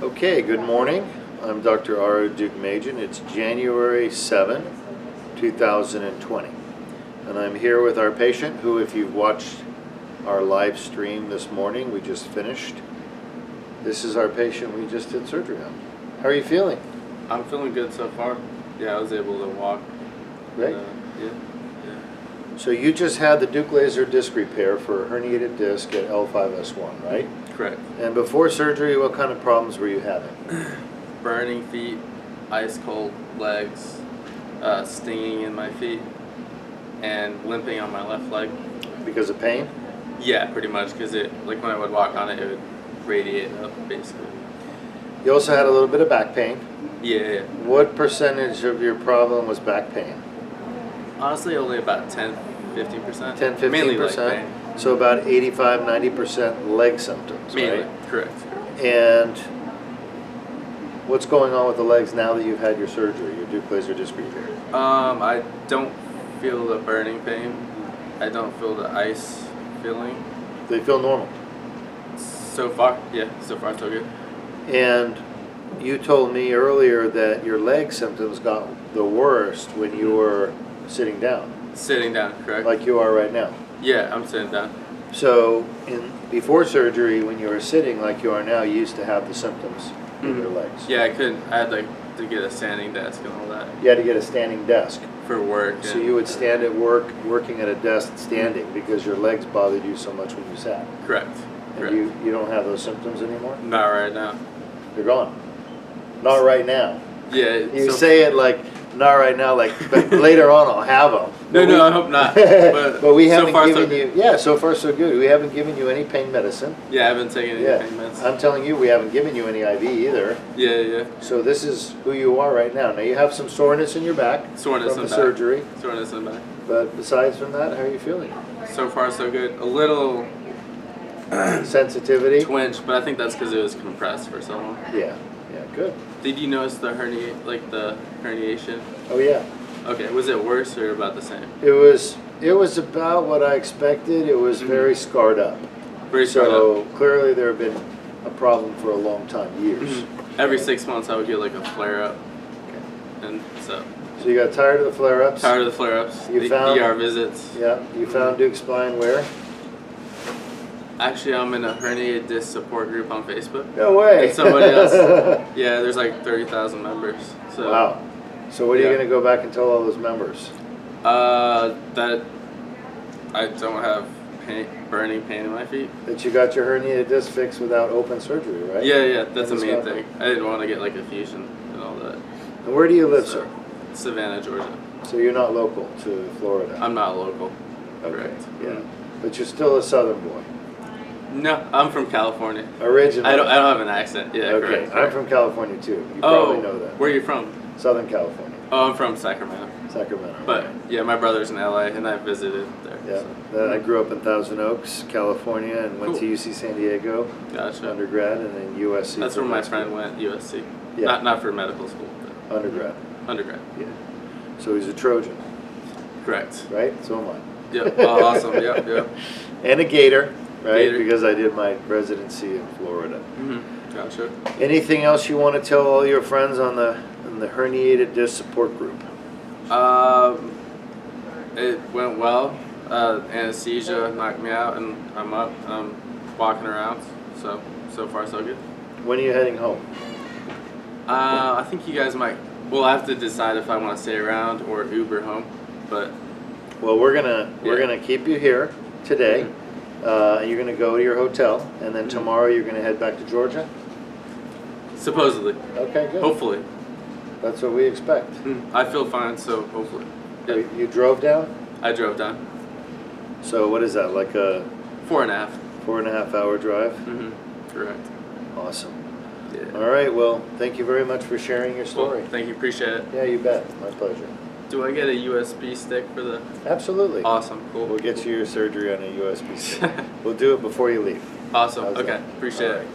Okay, good morning. I'm Dr. Deuk. It's January 7, 2020. And I'm here with our patient who, if you've watched our live stream this morning, we just finished. This is our patient we just did surgery on. How are you feeling? I'm feeling good so far. Yeah, I was able to walk. Great. Yeah. So you just had the Deuk laser disc repair for a herniated disc at L5S1, right? Correct. And before surgery, what kind of problems were you having? Burning feet, ice cold legs, stinging in my feet, and limping on my left leg. Because of pain? Yeah, pretty much, because when I would walk on it, it would radiate up, basically. You also had a little bit of back pain. Yeah. What percentage of your problem was back pain? Honestly, only about 10, 15%. 10, 15%? Mainly leg pain. So about 85, 90% leg symptoms, Mainly, right? correct. And what's going on with the legs now that you've had your surgery, your Deuk laser disc repair? I don't feel the burning pain. I don't feel the ice feeling. They feel normal. So far, yeah, so far so good. And you told me earlier that your leg symptoms got the worst when you were sitting down. Sitting down, correct? Like you are right now. Yeah, I'm sitting down. So before surgery, when you were sitting like you are now, you used to have the symptoms in your legs. Yeah, I couldn't. I had to get a standing desk and all that. You had to get a standing desk. For work. So you would stand at work, working at a desk standing because your legs bothered you so much when you sat. Correct. And you don't have those symptoms anymore? Not right now. They're gone. Not right now. Yeah. You say it like, not right now, like, but later on I'll have them. No, I hope not. But we haven't so far, given so you, yeah, so far so good. We haven't given you any pain medicine. Yeah, I haven't taken any pain meds. I'm telling you, we haven't given you any IV either. Yeah. So this is who you are right now. Now you have some soreness in your back Soreness from in the back. surgery. Soreness in back. But besides from that, how are you feeling? So far, so good. A little Sensitivity? twinge, but I think that's because it was compressed for so long. Yeah, good. Did you notice the herniation? Oh yeah. Okay, was it worse or about the same? It was about what I expected. It was very scarred up. Very scarred up. So clearly there had been a problem for a long time, years. Every 6 months I would get like a flare up. And so you got tired of the flare-ups? tired of the flare-ups, You the found- ER visits. Yeah. You found Deuk Spine where? Actually, I'm in a herniated disc support group on Facebook. No way. And somebody else. Yeah, there's like 30,000 members. So Wow. So what are you Yeah. going to go back and tell all those members? that I don't have burning pain in my feet. That you got your herniated disc fixed without open surgery, right? Yeah, that's the And main it's thing. I didn't want to get like a fusion and all that. And where do you live, So, sir? Savannah, Georgia. So you're not local to Florida? I'm not local. Okay, Correct. yeah. But you're still a Southern boy. No, I'm from California. Originally. I don't have an accent. Yeah, Okay, correct. I'm from California too. You probably Oh, know that. where are you from? Southern California, Oh, I'm from Sacramento. Sacramento. But yeah, my brother's in LA and I visited there. Yeah, So. I grew up in Thousand Oaks, California, and went to Cool. UC San Diego, Gotcha. undergrad, and then USC. That's for where my high school. friend went, USC. Yeah. Not for medical school, but Undergrad. undergrad. Yeah. So he's a Trojan, Correct. right? So am I. Yep. Oh, awesome. Yep. And a Gator, right? Gator. Because I did my residency in Florida. Gotcha. Anything else you want to tell all your friends on the herniated disc support group? It went well. Anesthesia knocked me out, and I'm up. I'm walking around. So far so good. When are you heading home? I think you guys might. Well, I have to decide if I want to stay around or Uber home. But Well, we're gonna keep you here today. You're gonna go to your hotel, and then tomorrow you're gonna head back to Georgia. supposedly, Okay, good. hopefully, That's what we expect. I feel fine. So hopefully, yeah. You drove down. I drove down So what is that? Like a 4.5. 4.5 hour drive? Correct. Awesome. Yeah. All right. Well, thank you very much for sharing your story. Well, thank you. Appreciate it. Yeah, you bet. My pleasure. Do I get a USB stick for the? Absolutely. Awesome. Cool. We'll get you your surgery on a USB stick. We'll do it before you leave. Awesome. How's Okay. that? Appreciate All it. right.